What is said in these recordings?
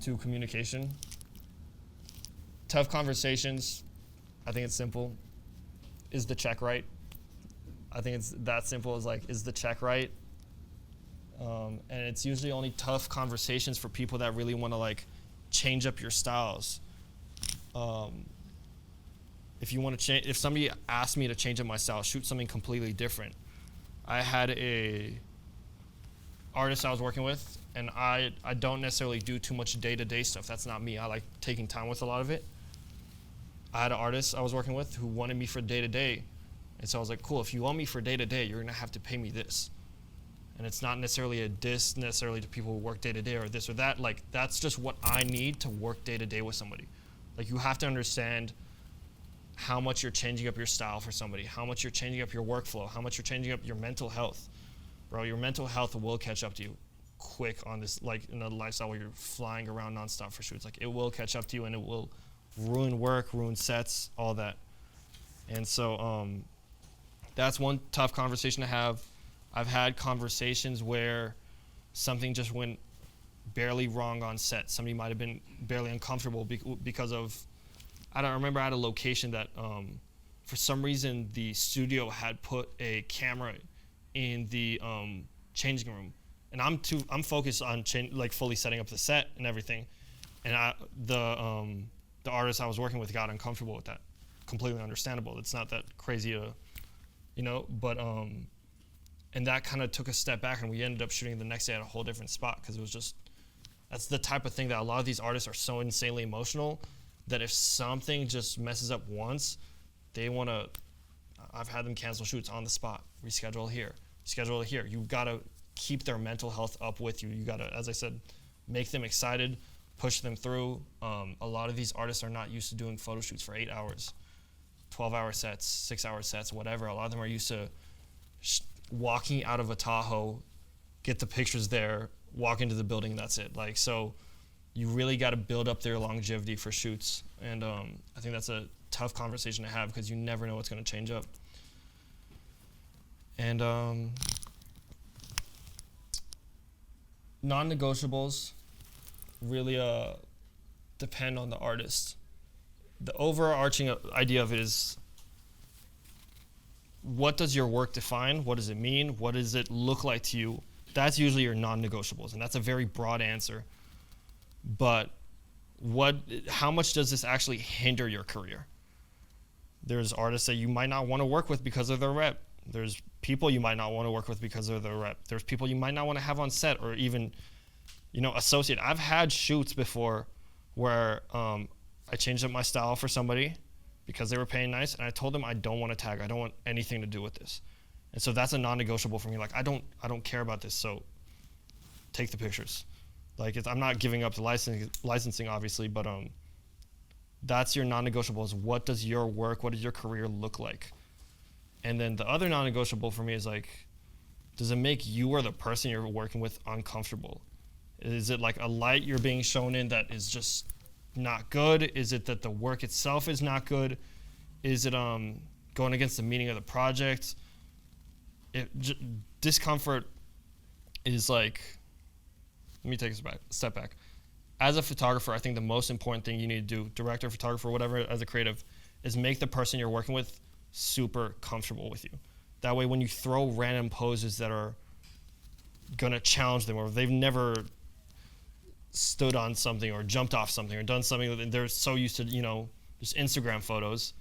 to communication. Tough conversations, I think it's simple. Is the check right? I think it's that simple as like, is the check right? And it's usually only tough conversations for people that really want to like change up your styles. If you want to change, if somebody asked me to change up my style, shoot something completely different. I had a artist I was working with, and I don't necessarily do too much day-to-day stuff. That's not me. I like taking time with a lot of it. I had an artist I was working with who wanted me for day-to-day, and so I was like, cool, if you want me for day-to-day, you're gonna have to pay me this. And it's not necessarily a diss necessarily to people who work day-to-day or this or that. Like, that's just what I need to work day-to-day with somebody. Like, you have to understand how much you're changing up your style for somebody, how much you're changing up your workflow, how much you're changing up your mental health. Bro, your mental health will catch up to you quick on this, like in a lifestyle where you're flying around nonstop for shoots. Like, it will catch up to you and it will ruin work, ruin sets, all that. And so that's one tough conversation to have. I've had conversations where something just went barely wrong on set. Somebody might have been barely uncomfortable because of, I don't remember, I had a location that for some reason the studio had put a camera in the changing room, and I'm focused on like fully setting up the set and everything, and the artist I was working with got uncomfortable with that. Completely understandable. It's not that crazy to, but and that kind of took a step back, and we ended up shooting the next day at a whole different spot because it was just, that's the type of thing that a lot of these artists are so insanely emotional that if something just messes up once, they want to, I've had them cancel shoots on the spot, reschedule here. You've got to keep their mental health up with you. You got to, as I said, make them excited, push them through. A lot of these artists are not used to doing photo shoots for 8 hours, 12-hour sets, 6-hour sets, whatever. A lot of them are used to walking out of a Tahoe, get the pictures there, walk into the building, and that's it. Like, so you really got to build up their longevity for shoots. And I think that's a tough conversation to have because you never know what's going to change up. And non-negotiables really depend on the artist. The overarching idea of it is, what does your work define? What does it mean? What does it look like to you? That's usually your non-negotiables, and that's a very broad answer. But how much does this actually hinder your career? There's artists that you might not want to work with because of their rep. There's people you might not want to work with because of their rep. There's people you might not want to have on set or even, associate. I've had shoots before where I changed up my style for somebody because they were paying nice, and I told them I don't want to tag. I don't want anything to do with this. And so that's a non-negotiable for me. Like, I don't care about this, so take the pictures. Like, I'm not giving up the licensing, obviously, but that's your non-negotiable is, what does your work, what does your career look like? And then the other non-negotiable for me is like, does it make you or the person you're working with uncomfortable? Is it like a light you're being shown in that is just not good? Is it that the work itself is not good? Is it going against the meaning of the project? Discomfort is like, let me take a step back. As a photographer, I think the most important thing you need to do, director, photographer, whatever, as a creative, is make the person you're working with super comfortable with you. That way, when you throw random poses that are gonna challenge them, or they've never stood on something or jumped off something or done something that they're so used to, just Instagram photos,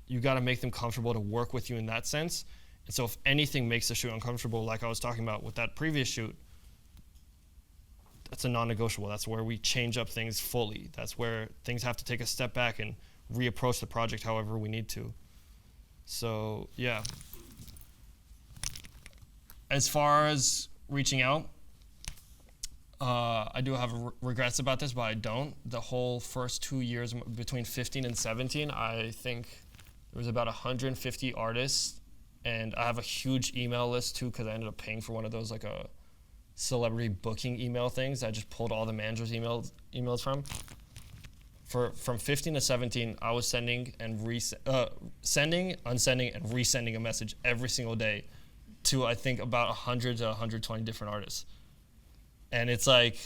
you gotta make them comfortable to work with you in that sense. And so if anything makes the shoot uncomfortable, like I was talking about with that previous shoot, that's a non-negotiable. That's where we change up things fully. That's where things have to take a step back and reapproach the project however we need to. So, yeah. As far as reaching out, I do have regrets about this, but I don't. The whole first 2 years, between 15 and 17, I think there was about 150 artists, and I have a huge email list too because I ended up paying for one of those, like a celebrity booking email things. I just pulled all the managers' emails from. From 15 to 17, I was sending, unsending, and resending a message every single day to, I think, about 100 to 120 different artists. And it's like,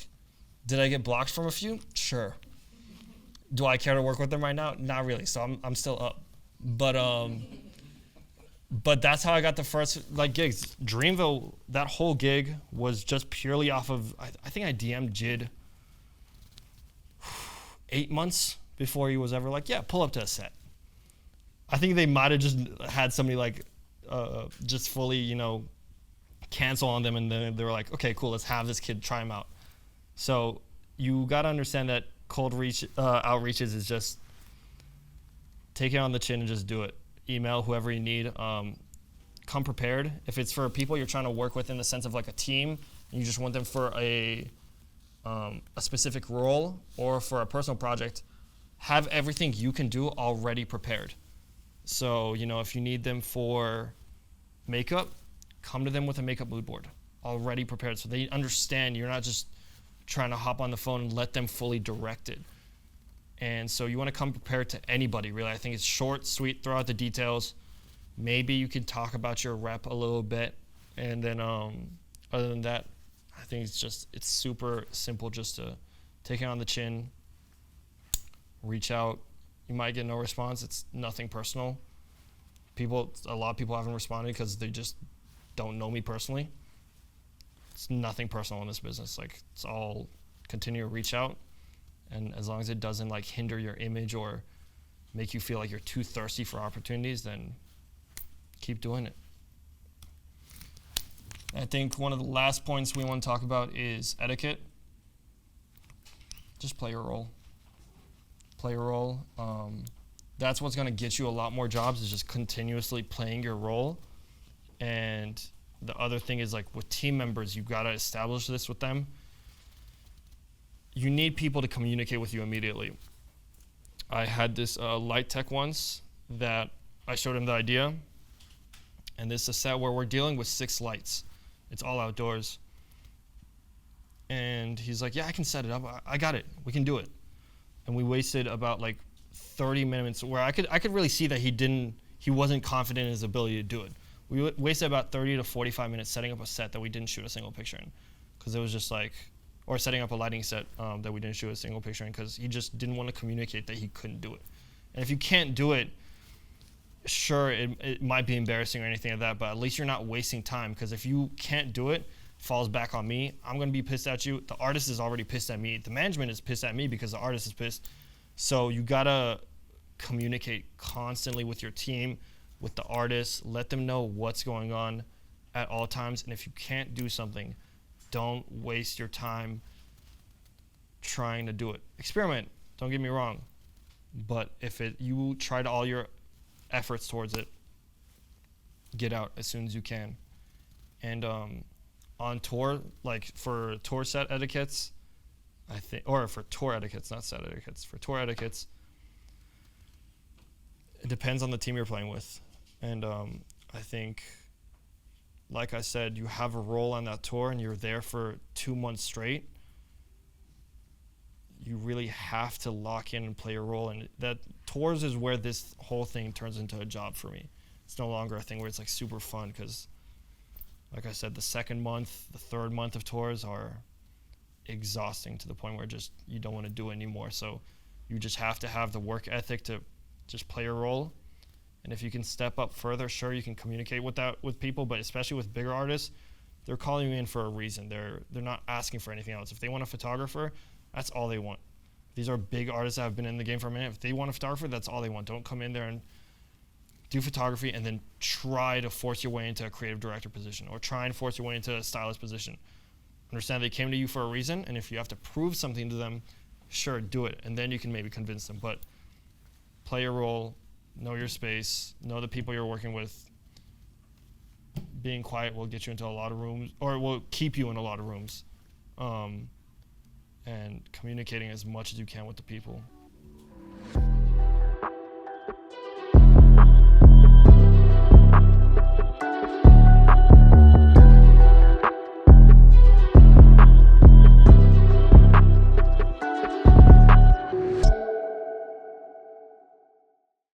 Did I get blocked from a few? Sure. Do I care to work with them right now? Not really. So I'm still up. But that's how I got the first gigs. Dreamville, that whole gig was just purely off of, I think I DM'd Jid 8 months before he was ever like, yeah, pull up to a set. I think they might have just had somebody just fully, cancel on them, and then they were like, okay, cool, let's have this kid try him out. So you got to understand that cold outreaches is just take it on the chin and just do it. Email whoever you need. Come prepared. If it's for people you're trying to work with in the sense of like a team, and you just want them for a specific role or for a personal project, have everything you can do already prepared. So, if you need them for makeup, come to them with a makeup mood board already prepared so they understand you're not just trying to hop on the phone and let them fully direct it. And so you want to come prepared to anybody, really. I think it's short, sweet, throw out the details. Maybe you can talk about your rep a little bit. And then other than that, I think it's super simple just to take it on the chin, reach out. You might get no response. It's nothing personal. A lot of people haven't responded because they just don't know me personally. It's nothing personal in this business. It's all continue to reach out. And as long as it doesn't hinder your image or make you feel like you're too thirsty for opportunities, then keep doing it. I think one of the last points we want to talk about is etiquette. Just play your role. Play your role. That's what's going to get you a lot more jobs, is just continuously playing your role. And the other thing is with team members, you've got to establish this with them. You need people to communicate with you immediately. I had this light tech once that I showed him the idea. And this is a set where we're dealing with 6 lights. It's all outdoors. And he's like, yeah, I can set it up. I got it. We can do it. And we wasted about 30 minutes where I could really see that he wasn't confident in his ability to do it. We wasted about 30 to 45 minutes setting up a set that we didn't shoot a single picture in. Because it was just or setting up a lighting set that we didn't shoot a single picture in, because he just didn't want to communicate that he couldn't do it. And if you can't do it, sure, it might be embarrassing or anything like that, but at least you're not wasting time, because if you can't do it, falls back on me. I'm going to be pissed at you. The artist is already pissed at me. The management is pissed at me because the artist is pissed. So you got to communicate constantly with your team, with the artists. Let them know what's going on at all times. And if you can't do something, don't waste your time trying to do it. Experiment, don't get me wrong. But if you tried all your efforts towards it, get out as soon as you can. And on tour, for tour set etiquettes, I think, or for tour etiquettes, not set etiquettes, for tour etiquettes, it depends on the team you're playing with. And I think, like I said, you have a role on that tour and you're there for 2 months straight. You really have to lock in and play a role. And that tours is where this whole thing turns into a job for me. It's no longer a thing where it's super fun, because like I said, the second month, the third month of tours are exhausting to the point where you don't want to do it anymore. So you just have to have the work ethic to just play a role. And if you can step up further, sure, you can communicate with people, but especially with bigger artists, they're calling you in for a reason. They're not asking for anything else. If they want a photographer, that's all they want. These are big artists that have been in the game for a minute. If they want a photographer, that's all they want. Don't come in there and do photography and then try to force your way into a creative director position, or try and force your way into a stylist position. Understand they came to you for a reason, and if you have to prove something to them, sure, do it, and then you can maybe convince them. But play your role, know your space, know the people you're working with. Being quiet will get you into a lot of rooms, or will keep you in a lot of rooms. And communicating as much as you can with the people.